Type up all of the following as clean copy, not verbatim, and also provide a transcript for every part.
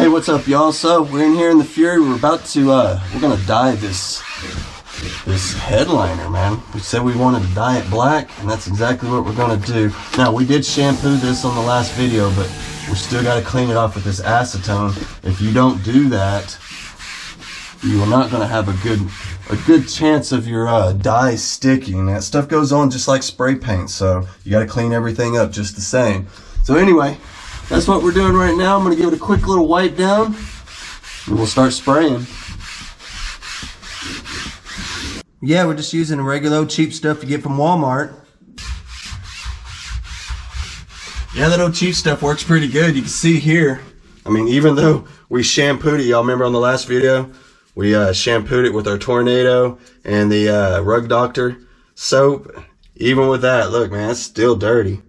Hey, what's up, y'all? So we're in here in the Fury. We're about to we're gonna dye this headliner, man. We said we wanted to dye it black, and that's exactly what we're gonna do. Now, we did shampoo this on the last video, but we still got to clean it off with this acetone. If you don't do that, you are not gonna have a good chance of your dye sticking. That stuff goes on just like spray paint, so you got to clean everything up just the same. So anyway, that's what we're doing right now. I'm going to give it a quick little wipe down, and we'll start spraying. Yeah, we're just using regular old cheap stuff you get from Walmart. Yeah, that old cheap stuff works pretty good. You can see here, I mean, even though we shampooed it, y'all remember on the last video, we shampooed it with our Tornado and the Rug Doctor soap. Even with that, look, man, it's still dirty.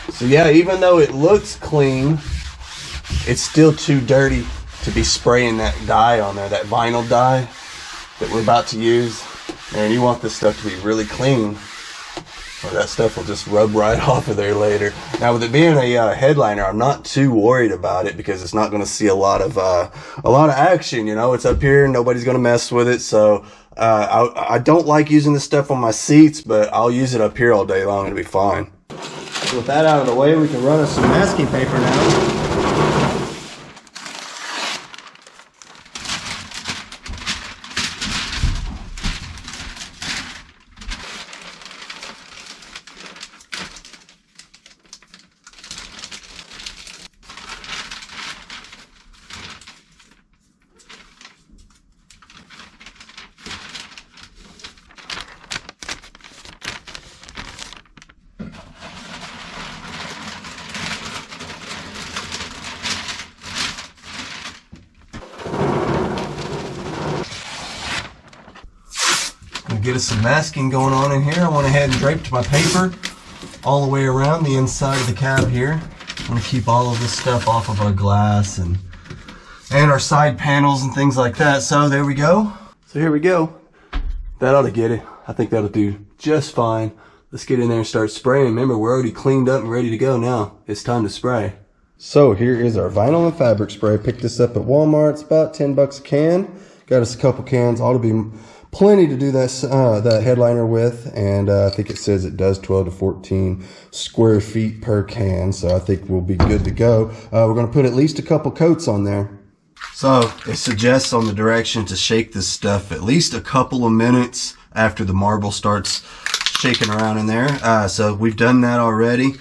So yeah, even though it looks clean, it's still too dirty to be spraying that dye on there, that vinyl dye that we're about to use. And you want this stuff to be really clean, or that stuff will just rub right off of there later. Now, with it being a headliner, I'm not too worried about it because it's not going to see a lot of action. You know, it's up here, nobody's going to mess with it. So I don't like using this stuff on my seats, but I'll use it up here all day long and it'll be fine. So with that out of the way, we can run us some masking paper now. Get us some masking going on in here. I went ahead and draped my paper all the way around the inside of the cab here. I'm going to keep all of this stuff off of our glass and our side panels and things like that. So there we go. So here we go. That ought to get it. I think that'll do just fine. Let's get in there and start spraying. Remember, we're already cleaned up and ready to go now. It's time to spray. So here is our vinyl and fabric spray. Picked this up at Walmart. It's about 10 bucks a can. Got us a couple cans. Ought to be plenty to do that headliner with, and I think it says it does 12 to 14 square feet per can, so I think we'll be good to go. We're going to put at least a couple coats on there. So it suggests on the direction to shake this stuff at least a couple of minutes after the marble starts shaking around in there. So we've done that already.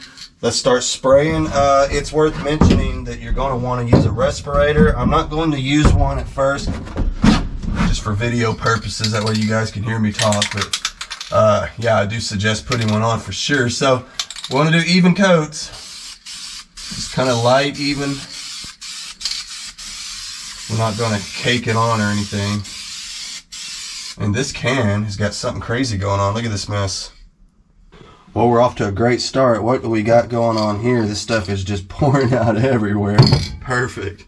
Let's start spraying. It's worth mentioning that you're going to want to use a respirator. I'm not going to use one at first, just for video purposes, that way you guys can hear me talk, but yeah, I do suggest putting one on for sure. So we want to do even coats, just kind of light, even. We're not going to cake it on or anything. And this can has got something crazy going on. Look at this mess. Well, we're off to a great start. What do we got going on here? This stuff is just pouring out everywhere. Perfect.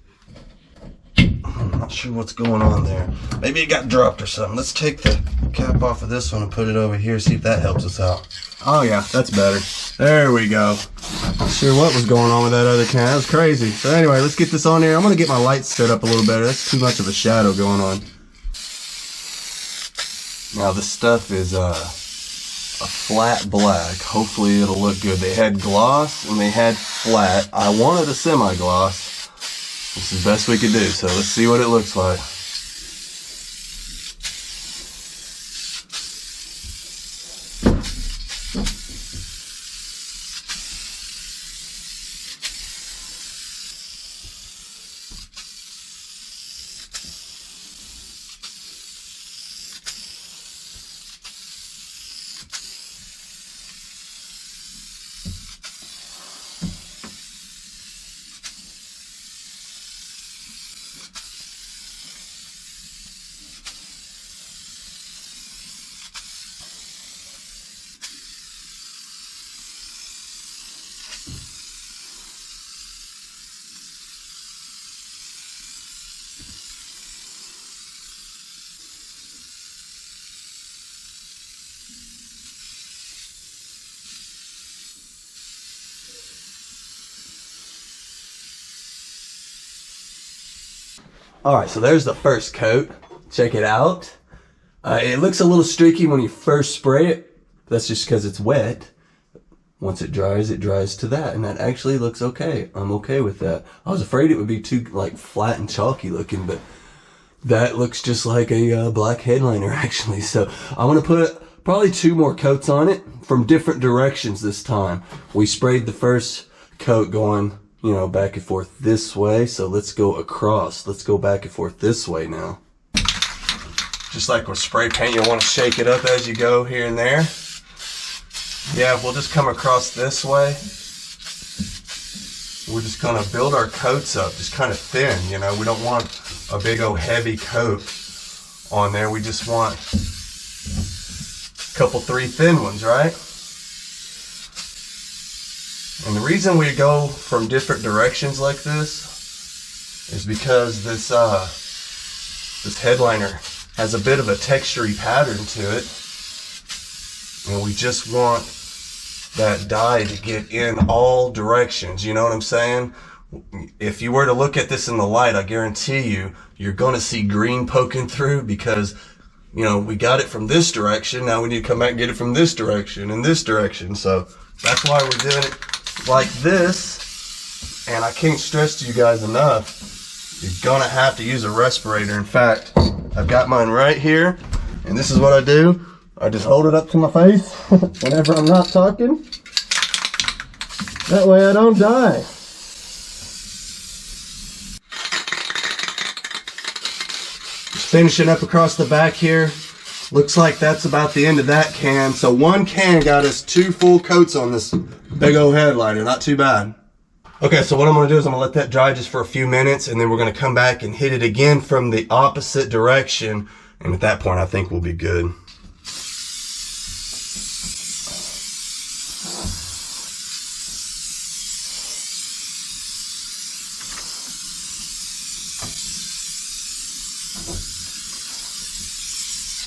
I'm not sure what's going on there. Maybe it got dropped or something. Let's take the cap off of this one and put it over here, see if that helps us out. Oh yeah, that's better. There we go. Not sure what was going on with that other can. That was crazy. So anyway, let's get this on here. I'm going to get my lights set up a little better. That's too much of a shadow going on. Now this stuff is a flat black. Hopefully it'll look good. They had gloss and they had flat. I wanted a semi-gloss. This is the best we could do, so let's see what it looks like. All right, so there's the first coat. Check it out. It looks a little streaky when you first spray it. That's just because it's wet. Once it dries to that, and that actually looks okay. I'm okay with that. I was afraid it would be too like flat and chalky looking, but that looks just like a black headliner actually. So I'm gonna put probably 2 more coats on it from different directions this time. We sprayed the first coat going, you know, back and forth this way. So let's go across. Let's go back and forth this way now. Just like with spray paint, you'll want to shake it up as you go here and there. Yeah, we'll just come across this way. We're just gonna build our coats up, just kind of thin, you know. We don't want a big old heavy coat on there. We just want a couple 3 thin ones, right? And the reason we go from different directions like this is because this headliner has a bit of a textury pattern to it. And we just want that dye to get in all directions. You know what I'm saying? If you were to look at this in the light, I guarantee you, you're going to see green poking through because, you know, we got it from this direction. Now we need to come back and get it from this direction and this direction. So that's why we're doing it like this. And I can't stress to you guys enough, you're going to have to use a respirator. In fact, I've got mine right here. And this is what I do. I just hold it up to my face whenever I'm not talking. That way I don't die. Just finishing up across the back here. Looks like that's about the end of that can. So 1 can got us 2 full coats on this big old headliner. Not too bad. Okay, so what I'm going to do is I'm going to let that dry just for a few minutes, and then we're going to come back and hit it again from the opposite direction. And at that point, I think we'll be good.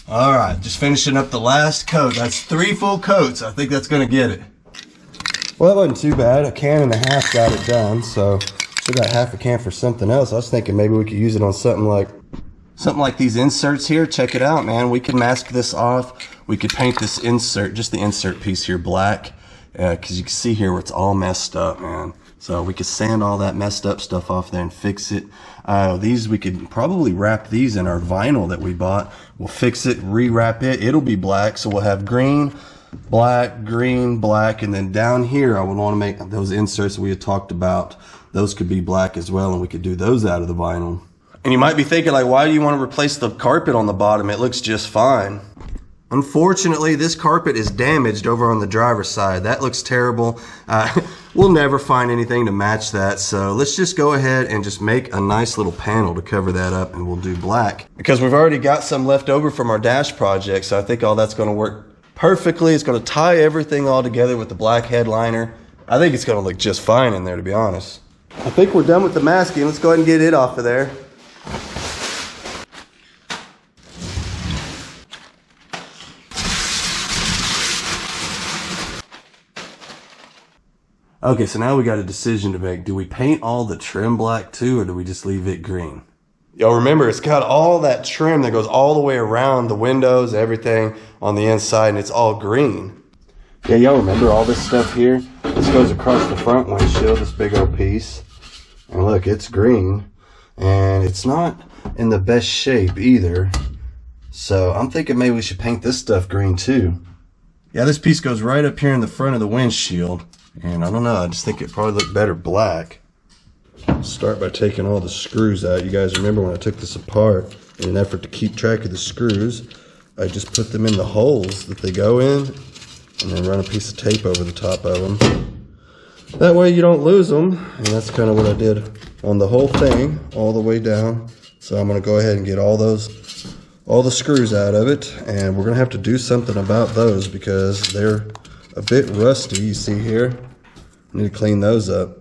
All right, just finishing up the last coat. That's 3 full coats. I think that's gonna get it. Well, that wasn't too bad. 1.5 cans got it done, so still got half a can for something else. I was thinking maybe we could use it on something like these inserts here. Check it out, man. We can mask this off. We could paint this insert, just the insert piece here, black, because you can see here where it's all messed up, man. So we could sand all that messed up stuff off there and fix it. These, we could probably wrap these in our vinyl that we bought. We'll fix it, rewrap it. It'll be black, so we'll have green, black, and then down here I would want to make those inserts we had talked about. Those could be black as well, and we could do those out of the vinyl. And you might be thinking, like, why do you want to replace the carpet on the bottom? It looks just fine. Unfortunately, this carpet is damaged over on the driver's side. That looks terrible. We'll never find anything to match that. So let's just go ahead and just make a nice little panel to cover that up, and we'll do black. Because we've already got some left over from our dash project, so I think all that's going to work perfectly. It's going to tie everything all together with the black headliner. I think it's going to look just fine in there, to be honest. I think we're done with the masking. Let's go ahead and get it off of there. Okay, so now we got a decision to make. Do we paint all the trim black too, or do we just leave it green? Y'all remember, it's got all that trim that goes all the way around the windows, everything on the inside, and it's all green. Yeah, y'all remember all this stuff here? This goes across the front windshield, this big old piece. And look, it's green, and it's not in the best shape either. So I'm thinking maybe we should paint this stuff green too. Yeah, this piece goes right up here in the front of the windshield. And I don't know, I just think it probably looked better black. Start by taking all the screws out. You guys remember when I took this apart, in an effort to keep track of the screws, I just put them in the holes that they go in, and then run a piece of tape over the top of them. That way you don't lose them, and that's kind of what I did on the whole thing, all the way down. So I'm going to go ahead and get all the screws out of it, and we're going to have to do something about those because they're a bit rusty, you see here. I need to clean those up.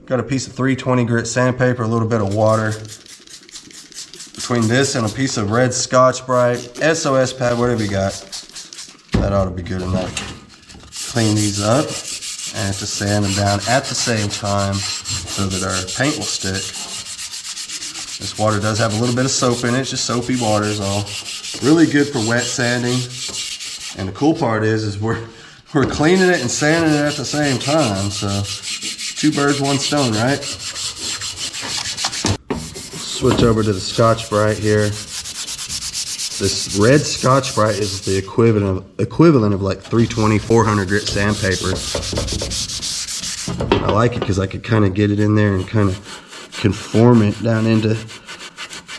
Got a piece of 320 grit sandpaper, a little bit of water. Between this and a piece of red Scotch Brite, SOS pad, whatever you got. That ought to be good enough. Clean these up and to sand them down at the same time so that our paint will stick. This water does have a little bit of soap in it. It's just soapy water is all. Really good for wet sanding. And the cool part is we're cleaning it and sanding it at the same time. So 2 birds, 1 stone, right? Switch over to the Scotch-Brite here. This red Scotch-Brite is the equivalent of like 320, 400 grit sandpaper. I like it because I could kind of get it in there and kind of conform it down into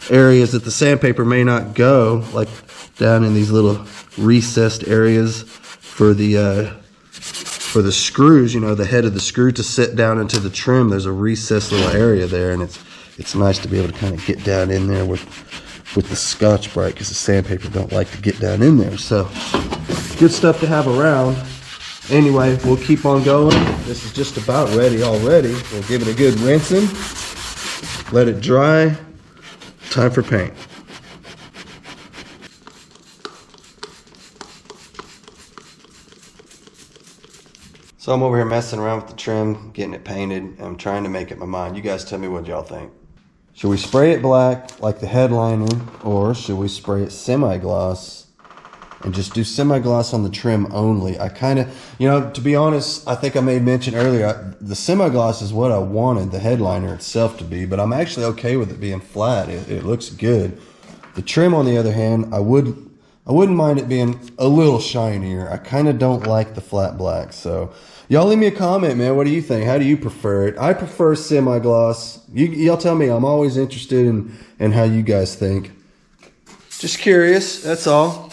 areas that the sandpaper may not go, like down in these little recessed areas for the screws, you know, the head of the screw to sit down into the trim. There's a recessed little area there, and it's nice to be able to kind of get down in there with the Scotch-Brite, because the sandpaper don't like to get down in there. So good stuff to have around. Anyway, we'll keep on going. This is just about ready already. We'll give it a good rinsing, let it dry. Time for paint. So I'm over here messing around with the trim, getting it painted. I'm trying to make up my mind. You guys tell me what y'all think. Should we spray it black like the headliner, or should we spray it semi-gloss and just do semi-gloss on the trim only? I kind of, you know, to be honest, I think I made mention earlier, the semi-gloss is what I wanted the headliner itself to be, but I'm actually okay with it being flat. It looks good. The trim, on the other hand, I wouldn't mind it being a little shinier. I kind of don't like the flat black. So y'all leave me a comment, man. What do you think? How do you prefer it? I prefer semi-gloss. Y'all tell me. I'm always interested in how you guys think. Just curious, that's all.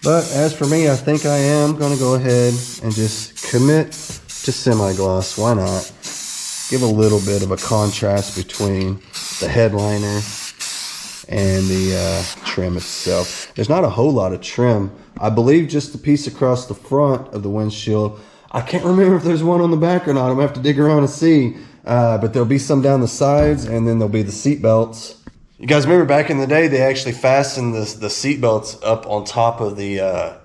But as for me, I think I am going to go ahead and just commit to semi-gloss. Why not? Give a little bit of a contrast between the headliner and the trim itself. There's not a whole lot of trim. I believe just the piece across the front of the windshield. I can't remember if there's one on the back or not. I'm gonna have to dig around and see. But there'll be some down the sides, and then there'll be the seat belts. You guys remember back in the day, they actually fastened the seat belts up on top of the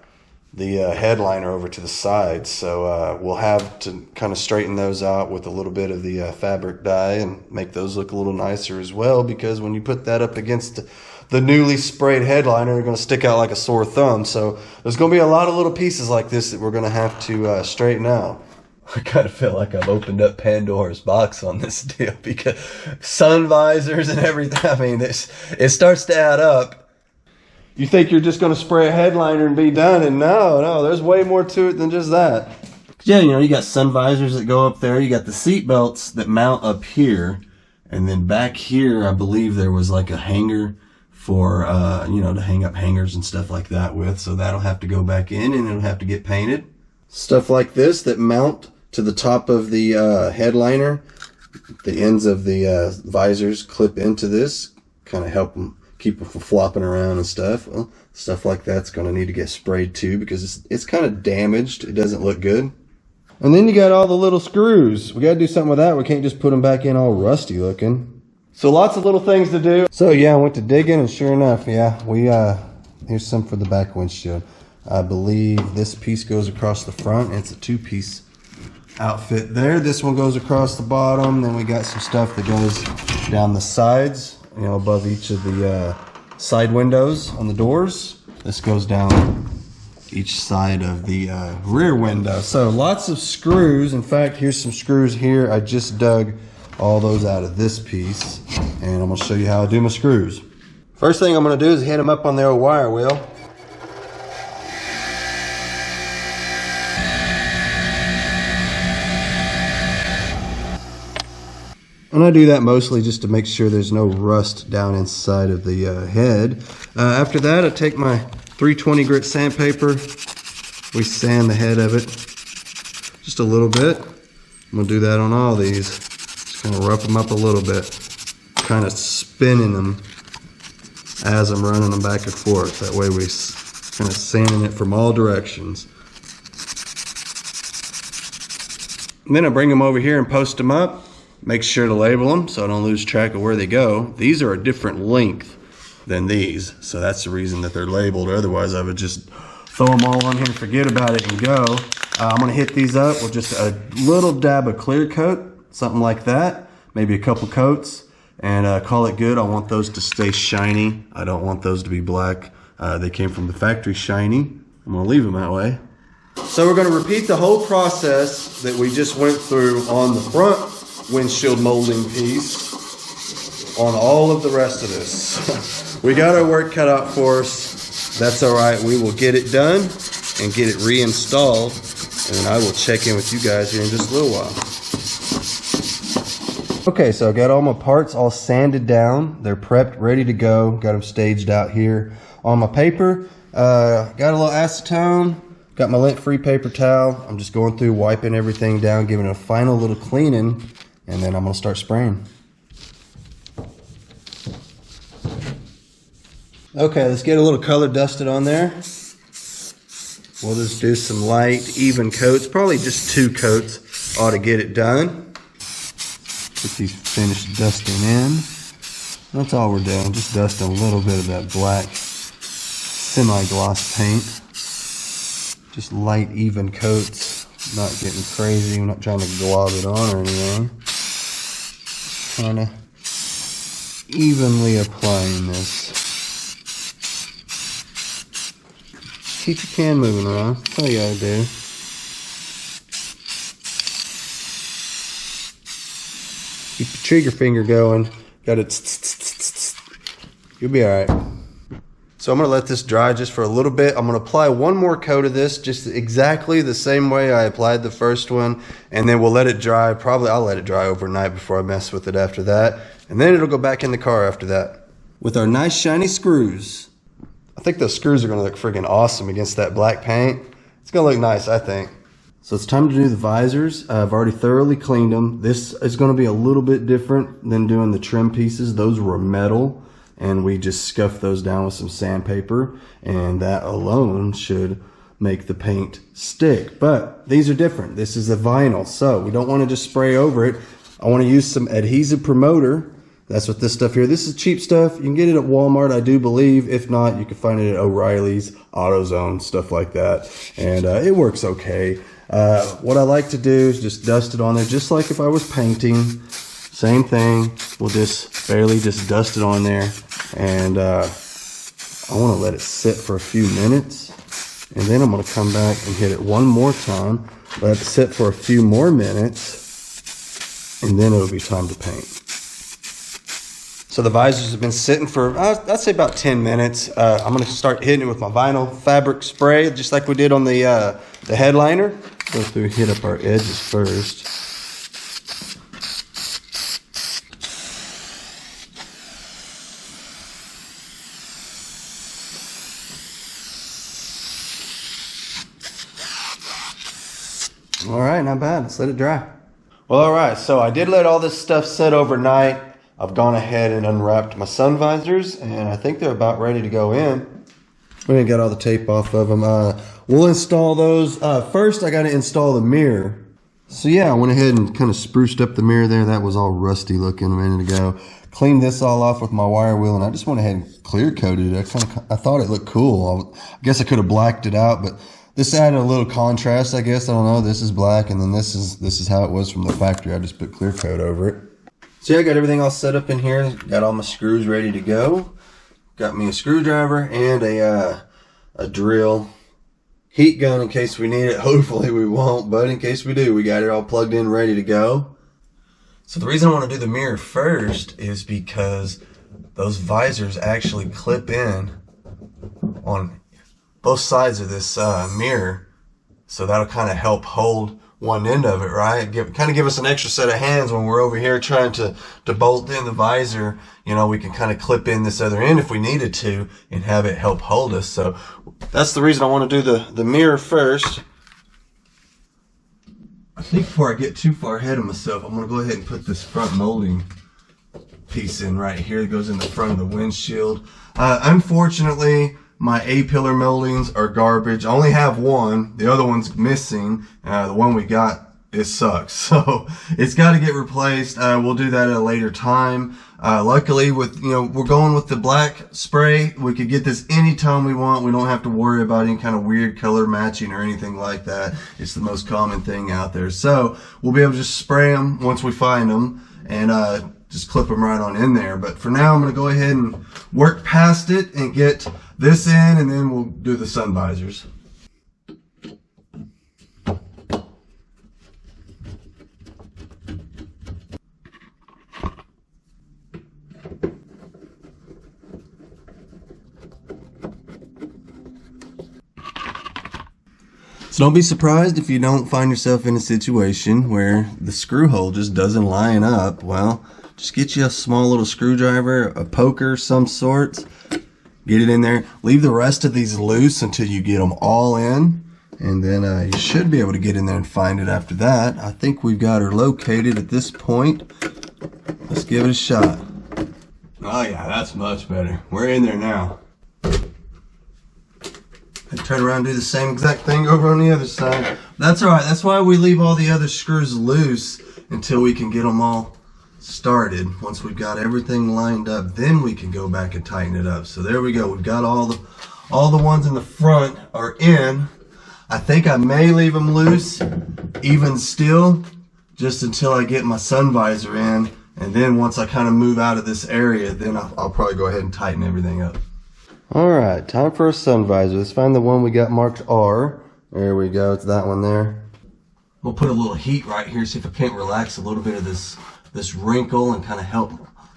headliner over to the sides. So we'll have to kind of straighten those out with a little bit of the fabric dye and make those look a little nicer as well, because when you put that up against the newly sprayed headliner, they're going to stick out like a sore thumb. So there's going to be a lot of little pieces like this that we're going to have to straighten out. I kind of feel like I've opened up Pandora's box on this deal, because sun visors and everything, I mean, it starts to add up. You think you're just going to spray a headliner and be done, and no, there's way more to it than just that. Yeah, you know, you got sun visors that go up there. You got the seat belts that mount up here, and then back here, I believe there was like a hanger for, you know, to hang up hangers and stuff like that with. So that'll have to go back in, and it'll have to get painted. Stuff like this that mount to the top of the headliner. The ends of the visors clip into this, kind of help them keep them from flopping around and stuff. Well, stuff like that's going to need to get sprayed too, because it's kind of damaged. It doesn't look good. And then you got all the little screws. We got to do something with that. We can't just put them back in all rusty looking. So lots of little things to do. So yeah, I went to digging, and sure enough, yeah, here's some for the back windshield. I believe this piece goes across the front. It's a 2-piece outfit there. This one goes across the bottom. Then we got some stuff that goes down the sides, you know, above each of the side windows on the doors. This goes down each side of the rear window. So lots of screws. In fact, here's some screws here. I just dug all those out of this piece, and I'm going to show you how I do my screws. First thing I'm going to do is hit them up on the old wire wheel. And I do that mostly just to make sure there's no rust down inside of the head. After that, I take my 320 grit sandpaper. We sand the head of it just a little bit. I'm going to do that on all these. Just kind of rough them up a little bit. Kind of spinning them as I'm running them back and forth. That way we kind of sanding it from all directions. And then I bring them over here and post them up. Make sure to label them so I don't lose track of where they go. These are a different length than these. So that's the reason that they're labeled. Otherwise, I would just throw them all on here and forget about it and go. I'm gonna hit these up with just a little dab of clear coat, something like that, maybe a couple coats, and call it good. I want those to stay shiny. I don't want those to be black. They came from the factory shiny. I'm gonna leave them that way. So we're gonna repeat the whole process that we just went through on the front windshield molding piece on all of the rest of this. We got our work cut out for us. That's all right. We will get it done and get it reinstalled, and then I will check in with you guys here in just a little while. Okay, so I got all my parts all sanded down. They're prepped, ready to go. Got them staged out here on my paper. Got a little acetone. Got my lint-free paper towel. I'm just going through, wiping everything down, giving it a final little cleaning, and then I'm gonna start spraying. Okay, let's get a little color dusted on there. We'll just do some light, even coats. Probably just 2 coats ought to get it done. Get these finished dusting in. That's all we're doing, just dusting a little bit of that black semi-gloss paint. Just light, even coats. Not getting crazy. I'm not trying to glob it on or anything. Kind of evenly applying this. Keep your can moving around. That's all you gotta do. Keep your trigger finger going. Got it. You'll be all right. So I'm gonna let this dry just for a little bit. I'm gonna apply one more coat of this, just exactly the same way I applied the first one, and then we'll let it dry. Probably I'll let it dry overnight before I mess with it after that, and then it'll go back in the car after that. With our nice shiny screws. I think those screws are gonna look freaking awesome against that black paint. It's gonna look nice, I think. So it's time to do the visors. I've already thoroughly cleaned them. This is gonna be a little bit different than doing the trim pieces. Those were metal, and we just scuffed those down with some sandpaper, and that alone should make the paint stick. But these are different. This is a vinyl, so we don't wanna just spray over it. I wanna use some Adhesive Promoter. That's what this stuff here. This is cheap stuff. You can get it at Walmart, I do believe. If not, you can find it at O'Reilly's, AutoZone, stuff like that. And it works okay. What I like to do is just dust it on there, just like if I was painting. Same thing. We'll just barely just dust it on there. And I want to let it sit for a few minutes. And then I'm going to come back and hit it one more time. Let it sit for a few more minutes. And then it'll be time to paint. So the visors have been sitting for, I'd say about 10 minutes. I'm gonna start hitting it with my vinyl fabric spray, just like we did on the headliner. Go through, hit up our edges first. All right, not bad, let's let it dry. Well, all right, so I did let all this stuff sit overnight. I've gone ahead and unwrapped my sun visors, and I think they're about ready to go in. We didn't get all the tape off of them. We'll install those. First, I got to install the mirror. So yeah, I went ahead and kind of spruced up the mirror there. That was all rusty looking a minute ago. Cleaned this all off with my wire wheel, and I just went ahead and clear coated it. I thought it looked cool. I guess I could have blacked it out, but this added a little contrast, I guess. I don't know. This is black, and then this is how it was from the factory. I just put clear coat over it. So yeah, I got everything all set up in here. Got all my screws ready to go. Got me a screwdriver and a drill. Heat gun in case we need it. Hopefully we won't, but in case we do, we got it all plugged in, ready to go. So the reason I want to do the mirror first is because those visors actually clip in on both sides of this mirror. So that'll kind of help hold one end of it, right? Kind of give us an extra set of hands when we're over here trying to bolt in the visor. You know, we can kind of clip in this other end if we needed to and have it help hold us. So that's the reason I want to do the mirror first. I think before I get too far ahead of myself, I'm going to go ahead and put this front molding piece in right here that goes in the front of the windshield. Unfortunately, my A-pillar moldings are garbage. I only have one. The other one's missing. The one we got it sucks. So it's got to get replaced. We'll do that at a later time. Luckily, with we're going with the black spray. We could get this anytime we want. We don't have to worry about any kind of weird color matching or anything like that. It's the most common thing out there. So we'll be able to just spray them once we find them and just clip them right on in there. But for now, I'm going to go ahead and work past it and get this in, and then we'll do the sun visors. So don't be surprised if you don't find yourself in a situation where the screw hole just doesn't line up. Well, just get you a small little screwdriver, a poker of some sort, get it in there. Leave the rest of these loose until you get them all in, and then you should be able to get in there and find it after that. I think we've got her located at this point. Let's give it a shot. Oh yeah, that's much better. We're in there now. And turn around and do the same exact thing over on the other side. That's alright. That's why we leave all the other screws loose until we can get them all started. Once we've got everything lined up, then we can go back and tighten it up. So there we go. We've got all the ones in the front are in. I think I may leave them loose even still, just until I get my sun visor in. And then once I kind of move out of this area, then I'll probably go ahead and tighten everything up. Alright, time for a sun visor. Let's find the one we got marked R. There we go, it's that one there. We'll put a little heat right here, see if I can't relax a little bit of this wrinkle and kind of help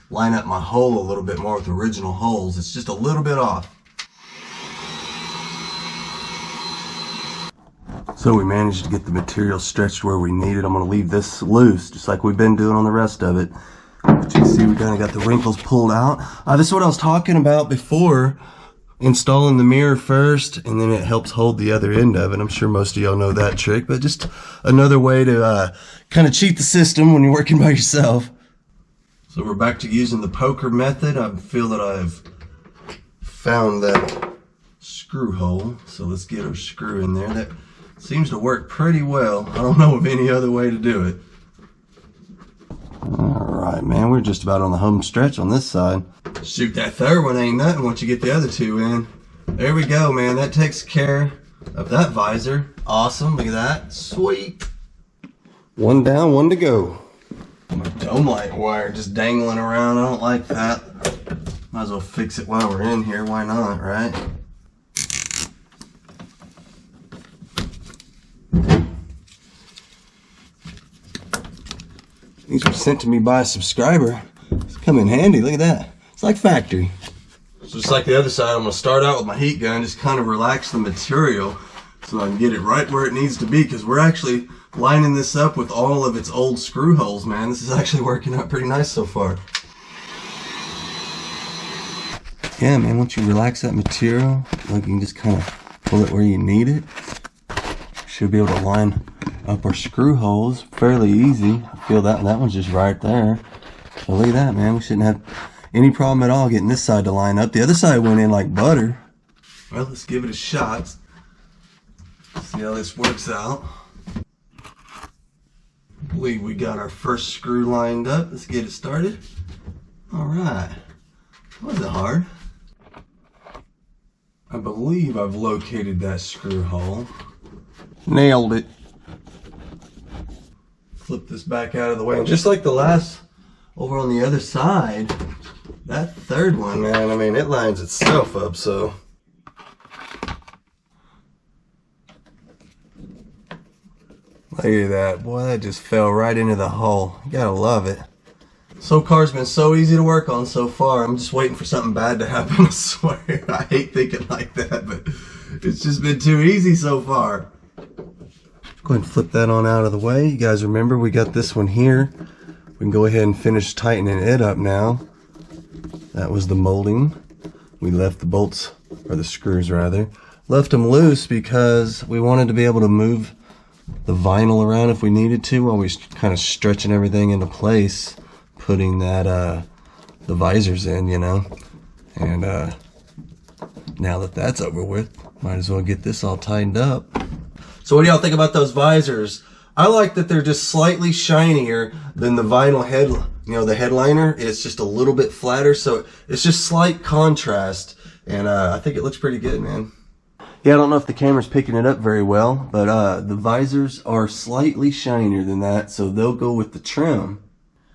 line up my hole a little bit more with original holes. It's just a little bit off. So we managed to get the material stretched where we need it. I'm going to leave this loose, just like we've been doing on the rest of it. But you can see we kind of got the wrinkles pulled out. This is what I was talking about before. Installing the mirror first, and then it helps hold the other end of it. I'm sure most of y'all know that trick, but just another way to kind of cheat the system when you're working by yourself. So we're back to using the poker method. I feel that I've found that screw hole. So let's get our screw in there. That seems to work pretty well. I don't know of any other way to do it. Alright, man, we're just about on the home stretch on this side. Shoot, that third one ain't nothing once you get the other two in. There we go, man. That takes care of that visor. Awesome, look at that. Sweet. One down, one to go. My dome light wire just dangling around. I don't like that. Might as well fix it while we're in here. Why not, right? These were sent to me by a subscriber. It's come in handy. Look at that. It's like factory. So just like the other side, I'm going to start out with my heat gun, just kind of relax the material so I can get it right where it needs to be, because we're actually lining this up with all of its old screw holes, man. This is actually working out pretty nice so far. Yeah, man, once you relax that material, like you can just kind of pull it where you need it. Should be able to line up our screw holes fairly easy. I feel that one's just right there. So look at that, man. We shouldn't have any problem at all getting this side to line up. The other side went in like butter. Well, let's give it a shot. See how this works out. I believe we got our first screw lined up. Let's get it started. All right. Wasn't hard. I believe I've located that screw hole. Nailed it. Flip this back out of the way. And just like the last over on the other side, that third one, man, I mean, it lines itself up, so. Look at that. Boy, that just fell right into the hole. You gotta love it. So car's been so easy to work on so far. I'm just waiting for something bad to happen, I swear. I hate thinking like that, but it's just been too easy so far. Go ahead and flip that on out of the way. You guys remember we got this one here. We can go ahead and finish tightening it up now. That was the molding. We left the bolts, or the screws rather, left them loose because we wanted to be able to move the vinyl around if we needed to while we kind of stretching everything into place, putting that the visors in, you know. And now that that's over with, might as well get this all tightened up. So what do y'all think about those visors? I like that they're just slightly shinier than the vinyl head, the headliner. It's just a little bit flatter, so it's just slight contrast, and I think it looks pretty good, man. Yeah, I don't know if the camera's picking it up very well, but the visors are slightly shinier than that, so they'll go with the trim.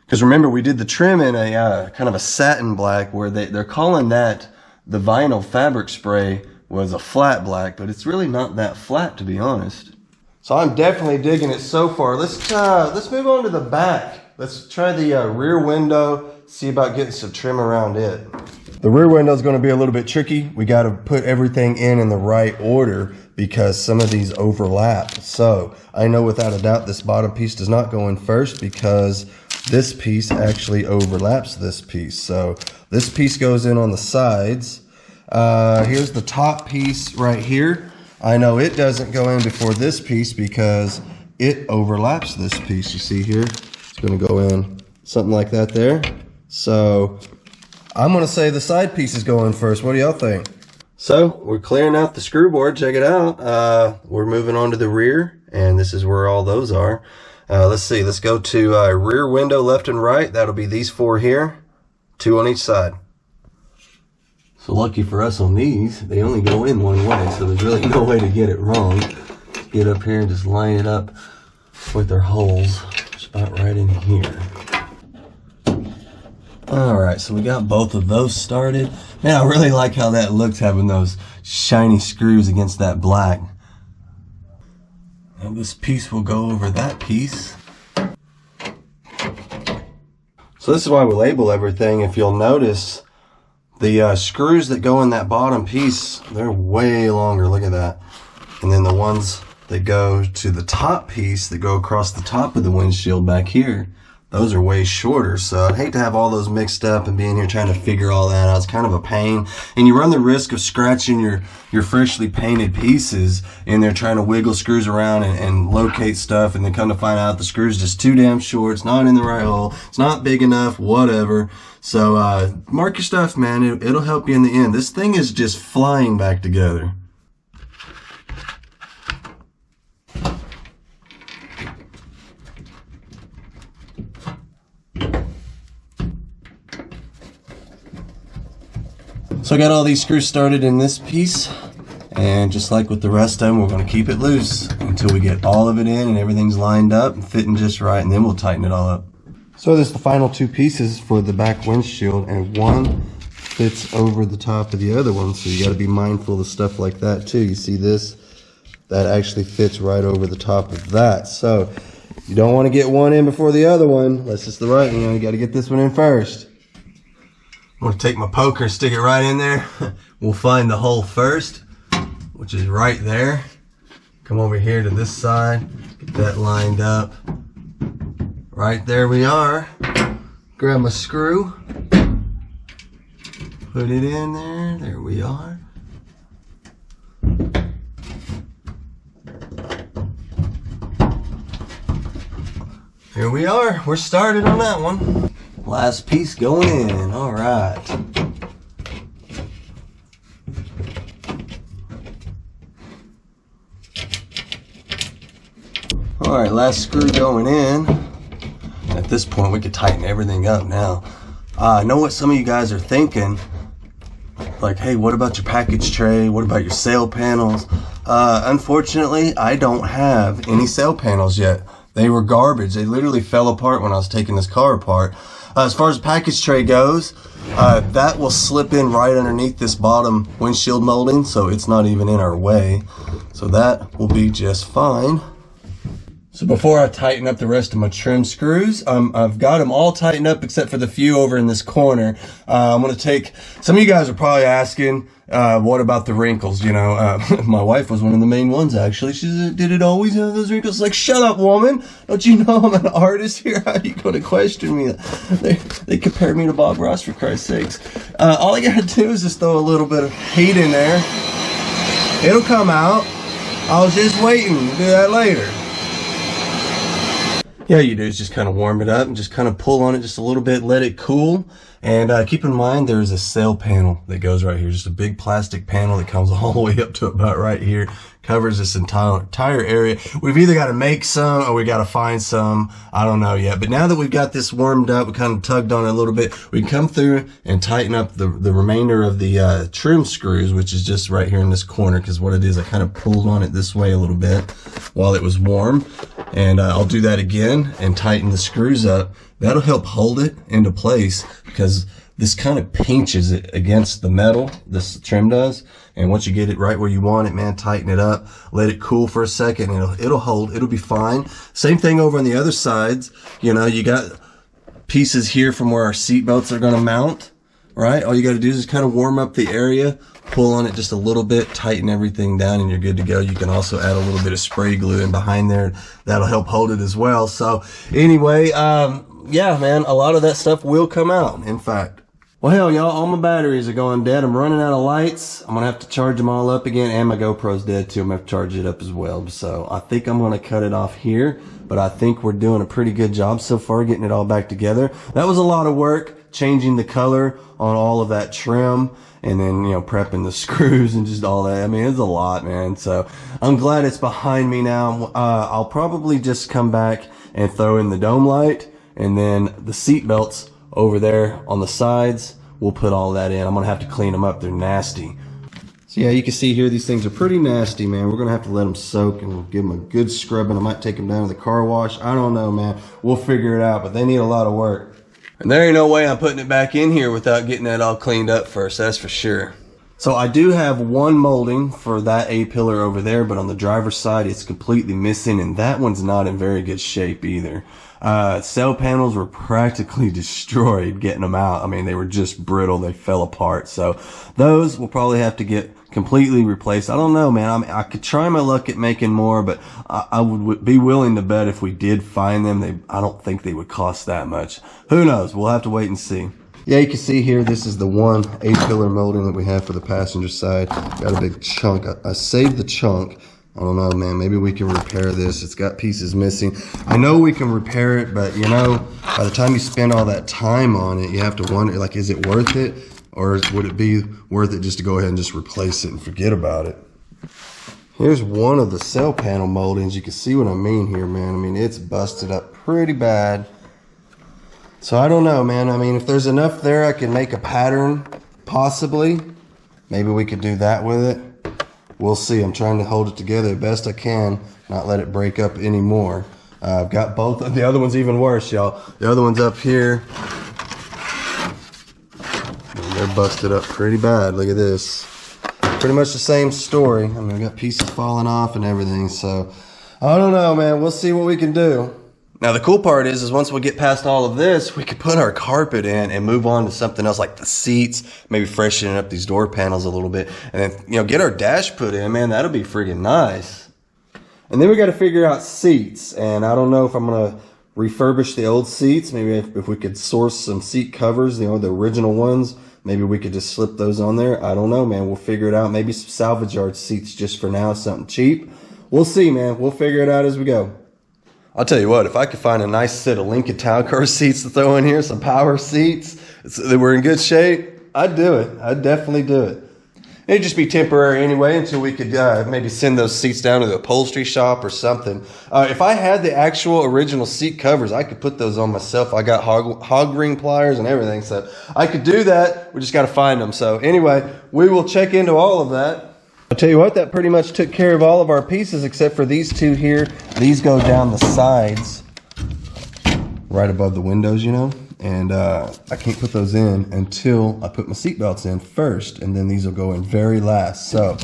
Because remember, we did the trim in a kind of a satin black, where they're calling that the vinyl fabric spray was a flat black, but it's really not that flat, to be honest. So I'm definitely digging it so far. Let's move on to the back. Let's try the rear window, see about getting some trim around it. The rear window is going to be a little bit tricky. We got to put everything in the right order because some of these overlap. So I know without a doubt this bottom piece does not go in first because this piece actually overlaps this piece. So this piece goes in on the sides. Here's the top piece right here. I know it doesn't go in before this piece because it overlaps this piece. You see here, it's going to go in something like that there. So I'm going to say the side piece is going first. What do y'all think? So we're clearing out the screw board. Check it out. We're moving on to the rear, and this is where all those are. Let's see. Let's go to rear window left and right. That'll be these four here, 2 on each side. So lucky for us on these, they only go in one way, so there's really no way to get it wrong. Get up here and just line it up with their holes, just about right in here. Alright, so we got both of those started. Man, I really like how that looks, having those shiny screws against that black. And this piece will go over that piece. So this is why we label everything. If you'll notice, the screws that go in that bottom piece, they're way longer. Look at that. And then the ones that go to the top piece that go across the top of the windshield back here, those are way shorter. So I'd hate to have all those mixed up and being here trying to figure all that out. It's kind of a pain. And you run the risk of scratching your freshly painted pieces in there trying to wiggle screws around and locate stuff, and then come to find out the screw's just too damn short. It's not in the right hole. It's not big enough, whatever. So mark your stuff, man. It'll help you in the end. This thing is just flying back together. So I got all these screws started in this piece, and just like with the rest of them, we're going to keep it loose until we get all of it in and everything's lined up and fitting just right, and then we'll tighten it all up. So this is the final two pieces for the back windshield, and one fits over the top of the other one, so you got to be mindful of stuff like that too. You see this? That actually fits right over the top of that. So you don't want to get one in before the other one. Unless it's the right one, you got to get this one in first. I'm going to take my poker and stick it right in there. We'll find the hole first, which is right there. Come over here to this side, get that lined up. Right there we are. Grab my screw, put it in there. There we are. Here we are. We're started on that one. Last piece going in. All right. All right, last screw going in. At this point, we could tighten everything up now. I know what some of you guys are thinking. Like, hey, what about your package tray? What about your sail panels? Unfortunately, I don't have any sail panels yet. They were garbage. They literally fell apart when I was taking this car apart. As far as the package tray goes, that will slip in right underneath this bottom windshield molding, so it's not even in our way. So that will be just fine. So before I tighten up the rest of my trim screws, I've got them all tightened up except for the few over in this corner. I'm going to take, some of you guys are probably asking, what about the wrinkles? You know, my wife was one of the main ones actually. She said, did it always have those wrinkles? Like, shut up, woman. Don't you know I'm an artist here? How are you going to question me? They compared me to Bob Ross, for Christ's sakes. All I got to do is just throw a little bit of heat in there. It'll come out. I was just waiting to do that later. Yeah, you do is just kind of warm it up and just kind of pull on it just a little bit, let it cool. And keep in mind there's a sail panel that goes right here, just a big plastic panel that comes all the way up to about right here, covers this entire area. We've either got to make some or we got to find some. I don't know yet. But now that we've got this warmed up, we kind of tugged on it a little bit, we can come through and tighten up the remainder of the trim screws, which is just right here in this corner, because what it is, I kind of pulled on it this way a little bit while it was warm. And I'll do that again and tighten the screws up. That'll help hold it into place, because this kind of pinches it against the metal, this trim does. And once you get it right where you want it, man, tighten it up, let it cool for a second, and it'll hold, it'll be fine. Same thing over on the other sides. You know, you got pieces here from where our seat belts are gonna mount, right? All you gotta do is just kind of warm up the area, pull on it just a little bit, tighten everything down, and you're good to go. You can also add a little bit of spray glue in behind there. That'll help hold it as well. So anyway, yeah, man, a lot of that stuff will come out, in fact. Well, hell, y'all, all my batteries are going dead. I'm running out of lights. I'm going to have to charge them all up again, and my GoPro's dead, too. I'm going to have to charge it up as well. So I think I'm going to cut it off here, but I think we're doing a pretty good job so far getting it all back together. That was a lot of work, changing the color on all of that trim, and then, you know, prepping the screws and just all that. I mean, it's a lot, man. So I'm glad it's behind me now. I'll probably just come back and throw in the dome light, and then the seat belts over there on the sides, we'll put all that in. I'm gonna have to clean them up. They're nasty. So yeah, you can see here, these things are pretty nasty, man. We're gonna have to let them soak, and we'll give them a good scrubbing. I might take them down to the car wash. I don't know, man. We'll figure it out, but they need a lot of work. And there ain't no way I'm putting it back in here without getting that all cleaned up first, that's for sure. So I do have one molding for that A-pillar over there, but on the driver's side, it's completely missing, and that one's not in very good shape either. Sail panels were practically destroyed getting them out. I mean, they were just brittle. They fell apart. So those will probably have to get completely replaced. I don't know, man. I could try my luck at making more, but I would be willing to bet if we did find them, I don't think they would cost that much. Who knows? We'll have to wait and see. Yeah, you can see here, this is the one A-pillar molding that we have for the passenger side. Got a big chunk. I saved the chunk. I don't know, man. Maybe we can repair this. It's got pieces missing. I know we can repair it, but, you know, by the time you spend all that time on it, you have to wonder, like, is it worth it? Or would it be worth it just to go ahead and just replace it and forget about it? Here's one of the sail panel moldings. You can see what I mean here, man. I mean, it's busted up pretty bad. So I don't know, man. I mean, if there's enough there, I can make a pattern, possibly. Maybe we could do that with it. We'll see. I'm trying to hold it together the best I can, not let it break up anymore. I've got both. The other one's even worse, y'all. The other one's up here. And they're busted up pretty bad. Look at this. Pretty much the same story. I mean, we got pieces falling off and everything. So I don't know, man. We'll see what we can do. Now, the cool part is once we get past all of this, we could put our carpet in and move on to something else like the seats, maybe freshening up these door panels a little bit, and then, you know, get our dash put in, man. That'll be friggin' nice. And then we got to figure out seats, and I don't know if I'm going to refurbish the old seats. Maybe if we could source some seat covers, you know, the original ones, maybe we could just slip those on there. I don't know, man. We'll figure it out. Maybe some salvage yard seats just for now, something cheap. We'll see, man. We'll figure it out as we go. I'll tell you what, if I could find a nice set of Lincoln Town Car seats to throw in here, some power seats that were in good shape, I'd do it. I'd definitely do it. It'd just be temporary anyway until we could maybe send those seats down to the upholstery shop or something. If I had the actual original seat covers, I could put those on myself. I got hog ring pliers and everything, so I could do that. We just got to find them. So anyway, we will check into all of that. I'll tell you what, that pretty much took care of all of our pieces except for these two here. These go down the sides, right above the windows, you know. And I can't put those in until I put my seat belts in first, and then these will go in very last. So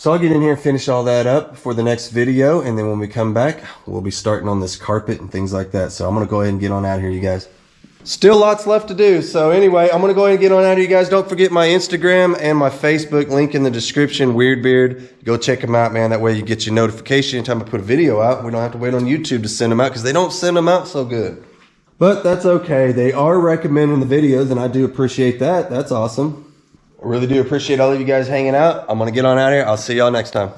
I'll get in here and finish all that up for the next video, and then when we come back, we'll be starting on this carpet and things like that. So I'm going to go ahead and get on out of here, you guys. Still lots left to do. So anyway, I'm going to go ahead and get on out of here, you guys. Don't forget my Instagram and my Facebook, link in the description, Weird Beard. Go check them out, man. That way you get your notification anytime I put a video out. We don't have to wait on YouTube to send them out because they don't send them out so good. But that's okay. They are recommending the videos, and I do appreciate that. That's awesome. I really do appreciate all of you guys hanging out. I'm going to get on out of here. I'll see y'all next time.